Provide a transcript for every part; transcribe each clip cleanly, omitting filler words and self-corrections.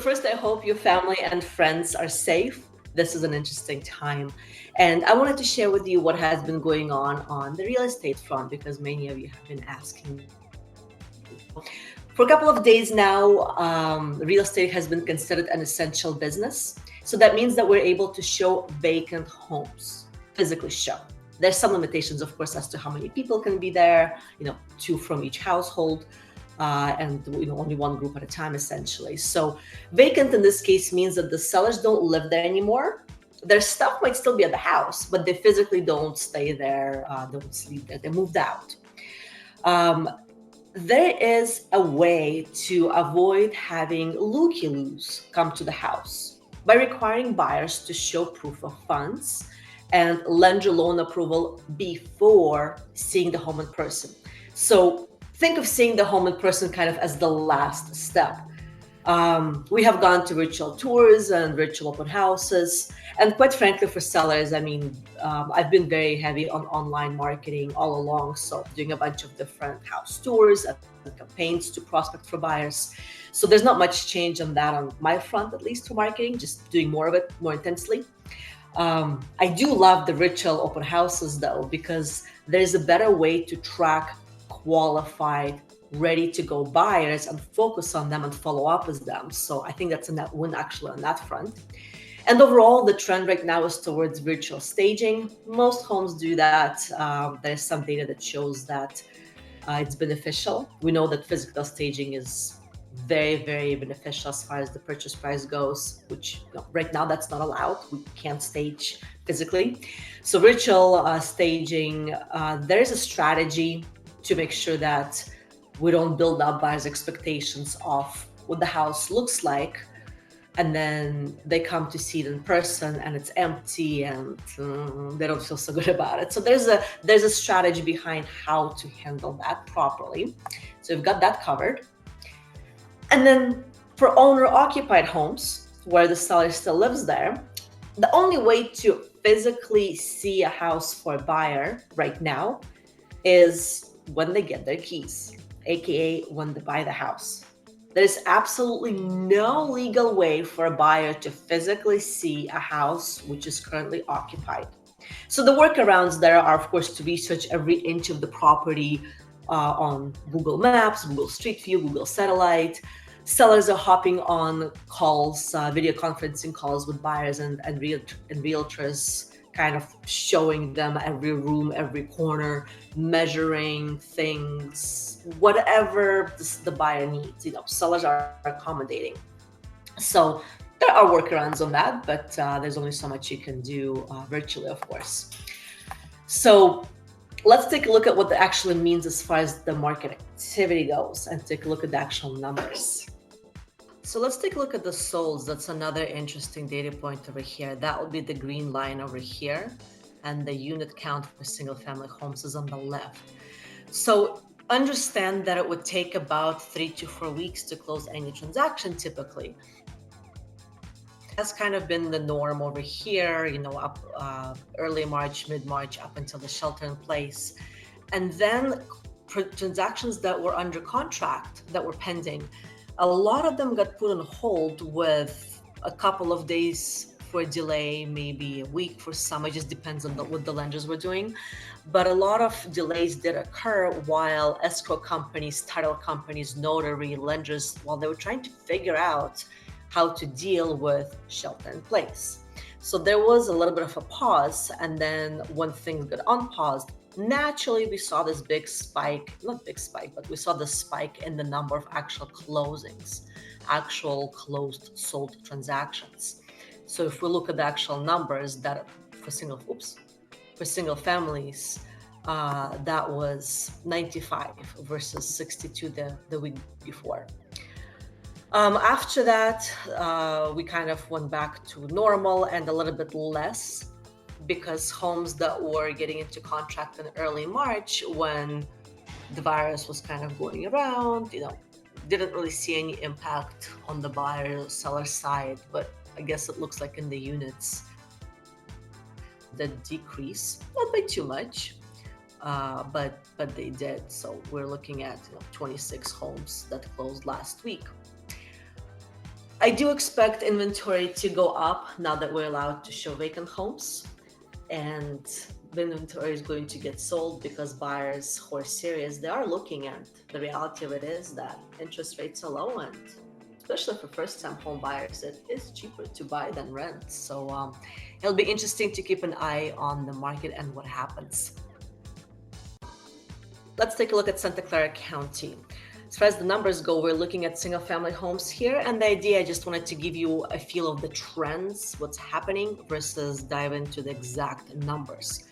first, I hope your family and friends are safe. This is an interesting time. And I wanted to share with you what has been going on the real estate front because many of you have been asking me. For a couple of days now, real estate has been considered an essential business. So that means that we're able to show vacant homes, physically show. There's some limitations, of course, as to how many people can be there, two from each household. And only one group at a time, essentially. So vacant in this case means that the sellers don't live there anymore. Their stuff might still be at the house, but they physically don't stay there, don't sleep there, they moved out. There is a way to avoid having looky-loos come to the house by requiring buyers to show proof of funds and lender loan approval before seeing the home in person. So think of seeing the home in person kind of as the last step. We have gone to virtual tours and virtual open houses. And quite frankly, for sellers, I've been very heavy on online marketing all along. So doing a bunch of different house tours and campaigns to prospect for buyers. So there's not much change on that on my front, at least for marketing, just doing more of it more intensely. I do love the virtual open houses though, because there's a better way to track qualified, ready-to-go buyers and focus on them and follow up with them. So I think that's a net win actually on that front. And overall, the trend right now is towards virtual staging. Most homes do that. There's some data that shows that it's beneficial. We know that physical staging is very, very beneficial as far as the purchase price goes, which right now that's not allowed. We can't stage physically. So virtual staging, there's a strategy to make sure that we don't build up buyers' expectations of what the house looks like, and then they come to see it in person and it's empty and they don't feel so good about it. So there's a strategy behind how to handle that properly. So we've got that covered. And then for owner-occupied homes, where the seller still lives there, the only way to physically see a house for a buyer right now is when they get their keys, aka when they buy the house. There is absolutely no legal way for a buyer to physically see a house which is currently occupied. So the workarounds there are, of course, to research every inch of the property on Google Maps, Google Street View, Google Satellite. Sellers are hopping on calls, video conferencing calls with buyers and realtors, kind of showing them every room, every corner, measuring things, whatever the buyer needs. Sellers are accommodating. So there are workarounds on that, but there's only so much you can do virtually, of course. So let's take a look at what that actually means as far as the market activity goes and take a look at the actual numbers. So let's take a look at the solds. That's another interesting data point over here. That will be the green line over here. And the unit count for single family homes is on the left. So understand that it would take about 3 to 4 weeks to close any transaction typically. That's kind of been the norm over here, up early March, mid-March, up until the shelter in place. And then for transactions that were under contract, that were pending, a lot of them got put on hold with a couple of days for a delay, maybe a week for some. It just depends on what the lenders were doing. But a lot of delays did occur while escrow companies, title companies, notary, lenders, while they were trying to figure out how to deal with shelter in place. So there was a little bit of a pause. And then when things got unpaused, naturally, we saw this big spike, not big spike, but we saw the spike in the number of actual closings, actual closed sold transactions. So if we look at the actual numbers that for single families, that was 95 versus 62 the week before. After that, we kind of went back to normal and a little bit less, because homes that were getting into contract in early March when the virus was kind of going around, didn't really see any impact on the buyer seller side, but I guess it looks like in the units the decrease, not by too much, but they did. So we're looking at 26 homes that closed last week. I do expect inventory to go up now that we're allowed to show vacant homes, and the inventory is going to get sold because buyers who are serious, they are looking at the reality of it is that interest rates are low, and especially for first-time home buyers, it is cheaper to buy than rent. So it'll be interesting to keep an eye on the market and what happens. Let's take a look at Santa Clara County. As far as the numbers go, we're looking at single family homes here. And the idea, I just wanted to give you a feel of the trends, what's happening versus dive into the exact numbers.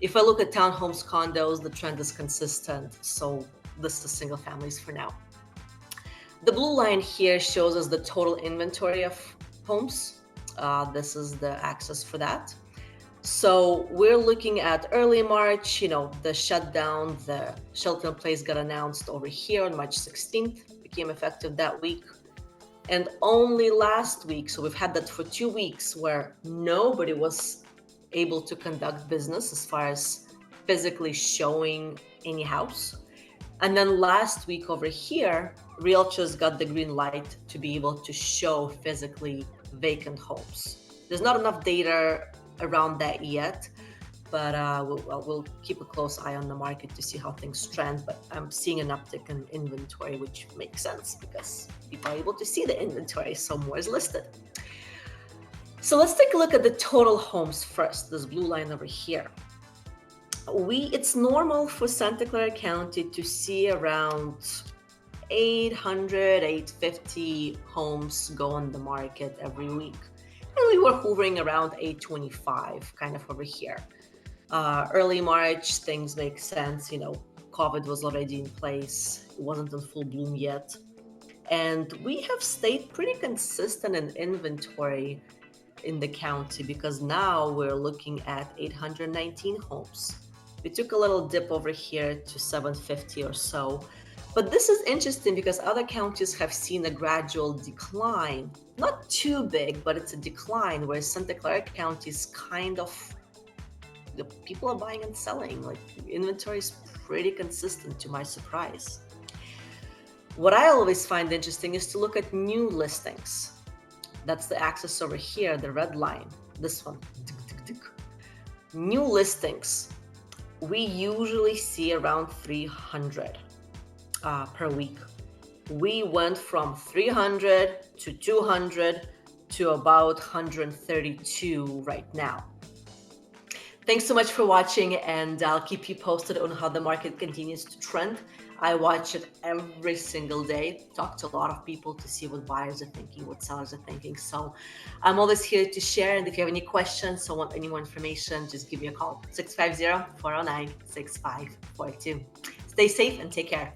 If I look at townhomes, condos, the trend is consistent. So this is single families for now. The blue line here shows us the total inventory of homes. This is the axis for that. So we're looking at early March, the shutdown, the shelter in place got announced over here on March 16th, became effective that week. And only last week, so we've had that for 2 weeks where nobody was able to conduct business as far as physically showing any house. And then last week over here, realtors got the green light to be able to show physically vacant homes. There's not enough data around that yet, but we'll keep a close eye on the market to see how things trend. But I'm seeing an uptick in inventory, which makes sense because people are able to see the inventory, so more is listed. So let's take a look at the total homes first, this blue line over here. It's normal for Santa Clara County to see around 800, 850 homes go on the market every week. And we were hovering around 825, kind of over here. Early March, things make sense. COVID was already in place. It wasn't in full bloom yet. And we have stayed pretty consistent in inventory in the county because now we're looking at 819 homes. We took a little dip over here to 750 or so. But this is interesting because other counties have seen a gradual decline. Not too big, but it's a decline, whereas Santa Clara County is the people are buying and selling. Like, inventory is pretty consistent to my surprise. What I always find interesting is to look at new listings. That's the axis over here, the red line, this one. New listings. We usually see around 300 per week. We went from 300 to 200 to about 132 right now. Thanks so much for watching, and I'll keep you posted on how the market continues to trend. I watch it every single day, talk to a lot of people to see what buyers are thinking, what sellers are thinking. So I'm always here to share. And if you have any questions or want any more information, just give me a call, 650-409-6542. Stay safe and take care.